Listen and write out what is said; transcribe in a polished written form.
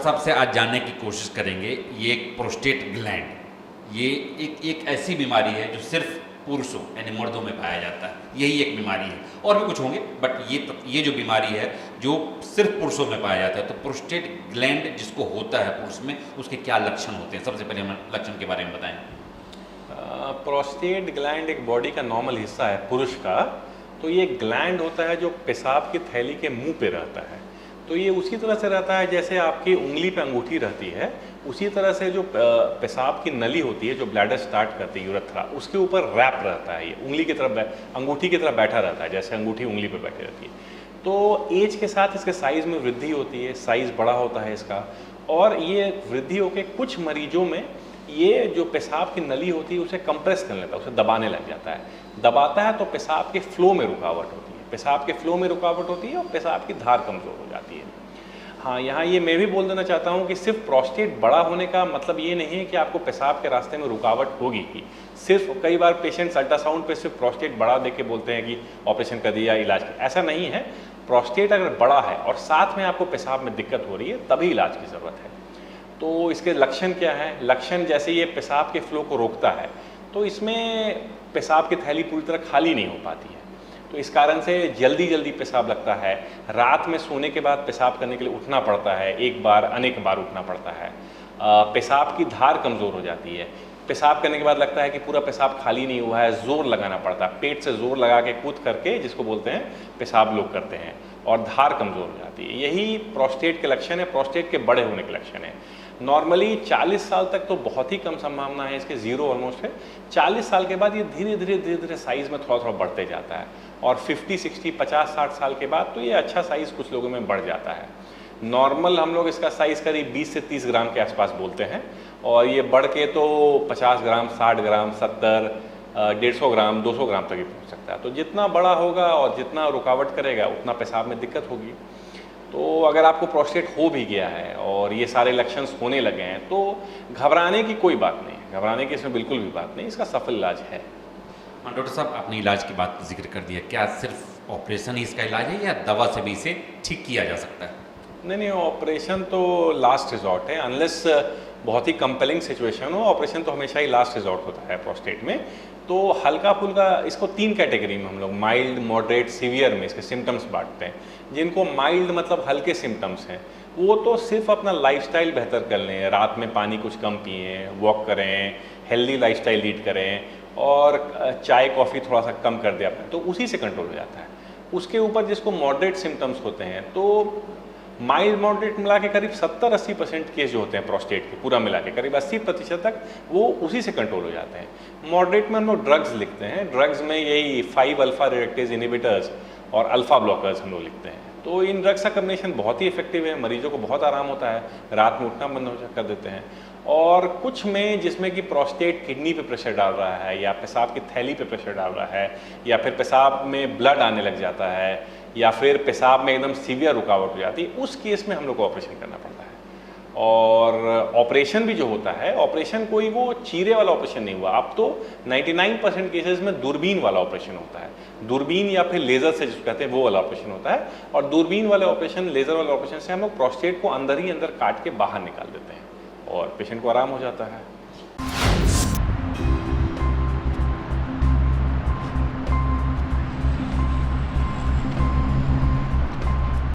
साहब से आज जानने की कोशिश करेंगे ये एक प्रोस्टेट ग्लैंड, ये एक ऐसी बीमारी है जो सिर्फ पुरुषों यानी मर्दों में पाया जाता है, यही एक बीमारी है। और भी कुछ होंगे बट ये जो बीमारी है जो सिर्फ पुरुषों में पाया जाता है। तो प्रोस्टेट ग्लैंड जिसको होता है पुरुष में, उसके क्या लक्षण होते हैं? सबसे पहले हमें लक्षण के बारे में बताएं। प्रोस्टेट ग्लैंड एक बॉडी का नॉर्मल हिस्सा है पुरुष का। तो ये ग्लैंड होता है जो पेशाब की थैली के मुंह पे रहता है। तो ये उसी तरह से रहता है जैसे आपकी उंगली पे अंगूठी रहती है, उसी तरह से जो पेशाब की नली होती है जो ब्लैडर स्टार्ट करती है यूरेथ्रा, उसके ऊपर रैप रहता है। ये उंगली की तरफ अंगूठी की तरफ बैठा रहता है, जैसे अंगूठी उंगली पे बैठी रहती है। तो एज के साथ इसके साइज़ में वृद्धि होती है, साइज़ बड़ा होता है इसका। और ये वृद्धि होकर कुछ मरीजों में ये जो पेशाब की नली होती है उसे कंप्रेस कर लेता है, उसे दबाने लग जाता है। दबाता है तो पेशाब के फ्लो में रुकावट होती है, पेशाब के फ्लो में रुकावट होती है और पेशाब की धार कमज़ोर हो जाती है। हाँ, यहाँ ये मैं भी बोल देना चाहता हूँ कि सिर्फ प्रोस्टेट बड़ा होने का मतलब ये नहीं है कि आपको पेशाब के रास्ते में रुकावट होगी ही। सिर्फ कई बार पेशेंट्स अल्ट्रासाउंड पे सिर्फ प्रोस्टेट बड़ा देख के बोलते हैं कि ऑपरेशन कर दिया, इलाज कर, ऐसा नहीं है। प्रोस्टेट अगर बड़ा है और साथ में आपको पेशाब में दिक्कत हो रही है तभी इलाज की ज़रूरत है। तो इसके लक्षण क्या है? लक्षण जैसे ये पेशाब के फ्लो को रोकता है तो इसमें पेशाब की थैली पूरी तरह खाली नहीं हो पाती है, तो इस कारण से जल्दी जल्दी पेशाब लगता है। रात में सोने के बाद पेशाब करने के लिए उठना पड़ता है, एक बार अनेक बार उठना पड़ता है। पेशाब की धार कमज़ोर हो जाती है। पेशाब करने के बाद लगता है कि पूरा पेशाब खाली नहीं हुआ है, ज़ोर लगाना पड़ता है, पेट से ज़ोर लगा के कूद करके, जिसको बोलते हैं पेशाब लोग करते हैं, और धार कमज़ोर हो जाती है। यही प्रोस्टेट के लक्षण है, प्रोस्टेट के बड़े होने के लक्षण है। नॉर्मली 40 साल तक तो बहुत ही कम संभावना है इसके, ज़ीरो ऑलमोस्ट है। 40 साल के बाद ये धीरे धीरे साइज़ में थोड़ा थोड़ा बढ़ते जाता है, और 50, 60, 50, 60 साल के बाद तो ये अच्छा साइज़ कुछ लोगों में बढ़ जाता है। नॉर्मल हम लोग इसका साइज़ करीब 20 से 30 ग्राम के आसपास बोलते हैं, और ये बढ़ के तो 50 ग्राम, 60 ग्राम, 70, 150 ग्राम, 200 ग्राम तक ही पहुँच सकता है। तो जितना बड़ा होगा और जितना रुकावट करेगा उतना पेशाब में दिक्कत होगी। तो अगर आपको प्रोस्टेट हो भी गया है और ये सारे लक्षण होने लगे हैं तो घबराने की कोई बात नहीं है, घबराने की इसमें बिल्कुल भी बात नहीं, इसका सफल इलाज है। हाँ डॉक्टर साहब, आपने इलाज की बात जिक्र कर दिया, क्या सिर्फ ऑपरेशन ही इसका इलाज है या दवा से भी इसे ठीक किया जा सकता है? नहीं, ऑपरेशन तो लास्ट रिजॉर्ट है, अनलेस बहुत ही कंपेलिंग सिचुएशन हो। ऑपरेशन तो हमेशा ही लास्ट रिजॉर्ट होता है प्रोस्टेट में। तो हल्का फुल्का इसको 3 कैटेगरी में हम लोग माइल्ड, मॉडरेट, सीवियर में इसके सिम्टम्स बांटते हैं। जिनको माइल्ड मतलब हल्के सिम्टम्स हैं वो तो सिर्फ अपना लाइफस्टाइल बेहतर कर लें, रात में पानी कुछ कम पिएं, वॉक करें, हेल्दी लाइफस्टाइल लीड करें, और चाय कॉफ़ी थोड़ा सा कम कर दें अपने, तो उसी से कंट्रोल हो जाता है। उसके ऊपर जिसको मॉडरेट सिम्टम्स होते हैं, तो माइल्ड मॉडरेट मिला के करीब 70-80% केस जो होते हैं प्रोस्टेट के, पूरा मिला के करीब 80% तक वो उसी से कंट्रोल हो जाते हैं। मॉडरेट में हम लोग ड्रग्स लिखते हैं, ड्रग्स में यही 5 अल्फा रिडक्टेज इनिबिटर्स और अल्फा ब्लॉकर्स हम लोग लिखते हैं। तो इन ड्रग्स का कम्बिनेशन बहुत ही इफेक्टिव है, मरीजों को बहुत आराम होता है, रात में उठना बंद हो कर देते हैं। और कुछ में जिसमें कि प्रोस्टेट किडनी पे प्रेशर डाल रहा है, या पेशाब की थैली पे प्रेशर डाल रहा है, या फिर पेशाब में ब्लड आने लग जाता है, या फिर पेशाब में एकदम सीवियर रुकावट हो जाती है, उस केस में हम लोग को ऑपरेशन करना पड़ता है। और ऑपरेशन भी जो होता है, ऑपरेशन कोई वो चीरे वाला ऑपरेशन नहीं हुआ, अब तो 99% केसेस में दूरबीन वाला ऑपरेशन होता है। दूरबीन या फिर लेज़र से जिसको कहते हैं वो वाला ऑपरेशन होता है। और दूरबीन वाले ऑपरेशन, लेज़र वाले ऑपरेशन से हम लोग प्रोस्टेट को अंदर ही अंदर काट के बाहर निकाल देते हैं और पेशेंट को आराम हो जाता है।